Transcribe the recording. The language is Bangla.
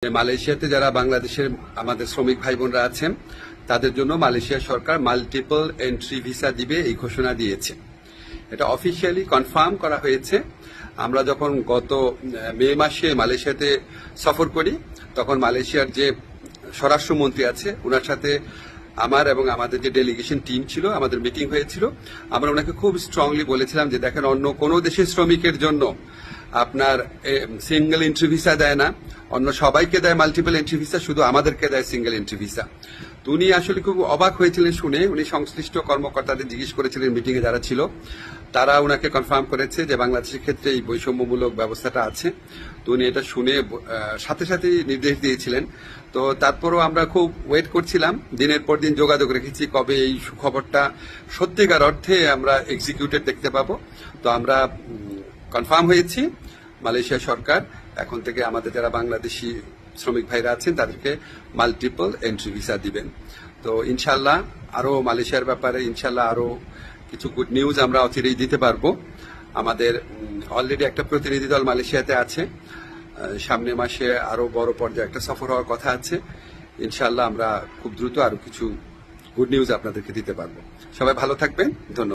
মালয়েশিয়াতে যারা বাংলাদেশের আমাদের শ্রমিক ভাই বোনরা আছেন তাদের জন্য মালয়েশিয়া সরকার মাল্টিপল এন্ট্রি ভিসা দিবে এই ঘোষণা দিয়েছে। এটা অফিসিয়ালি কনফার্ম করা হয়েছে। আমরা যখন গত মে মাসে মালয়েশিয়াতে সফর করি তখন মালয়েশিয়ার যে স্বরাষ্ট্রমন্ত্রী আছে ওনার সাথে আমার এবং আমাদের যে ডেলিগেশন টিম ছিল আমাদের মিটিং হয়েছিল। আমরা ওনাকে খুব স্ট্রংলি বলেছিলাম যে দেখেন, অন্য কোনো দেশের শ্রমিকের জন্য আপনার সিঙ্গেল এন্ট্রি ভিসা দেয় না, অন্য সবাইকে দেয় মাল্টিপল এন্ট্রি ভিসা, শুধু আমাদেরকে দেয় সিঙ্গেল এন্ট্রি ভিসা। তো উনি আসলে খুব অবাক হয়েছিলেন শুনে। উনি সংশ্লিষ্ট কর্মকর্তাদের জিজ্ঞেস করেছিলেন, মিটিং এ যারা ছিল তারা উনাকে কনফার্ম করেছে যে বাংলাদেশের ক্ষেত্রে এই বৈষম্যমূলক ব্যবস্থাটা আছে। তো উনি এটা শুনে সাথে সাথে নির্দেশ দিয়েছিলেন। তো তারপরও আমরা খুব ওয়েট করছিলাম, দিনের পর দিন যোগাযোগ রেখেছি কবে এই সুখবরটা সত্যিকার অর্থে আমরা এক্সিকিউটেড দেখতে পাবো। তো আমরা কনফার্ম হয়েছি মালয়েশিয়া সরকার এখন থেকে আমাদের যারা বাংলাদেশি শ্রমিক ভাইরা আছেন তাদেরকে মাল্টিপল এন্ট্রি ভিসা দিবেন। তো ইনশাল্লাহ আরো মালয়েশিয়ার ব্যাপারে ইনশাল্লাহ আরো কিছু গুড নিউজ আমরা অচিরেই দিতে পারবো। আমাদের অলরেডি একটা প্রতিনিধি দল মালয়েশিয়াতে আছে, সামনে মাসে আরো বড় পর্যায়ে একটা সফর হওয়ার কথা আছে। ইনশাল্লাহ আমরা খুব দ্রুত আরো কিছু গুড নিউজ আপনাদেরকে দিতে পারবো। সবাই ভালো থাকবেন, ধন্যবাদ।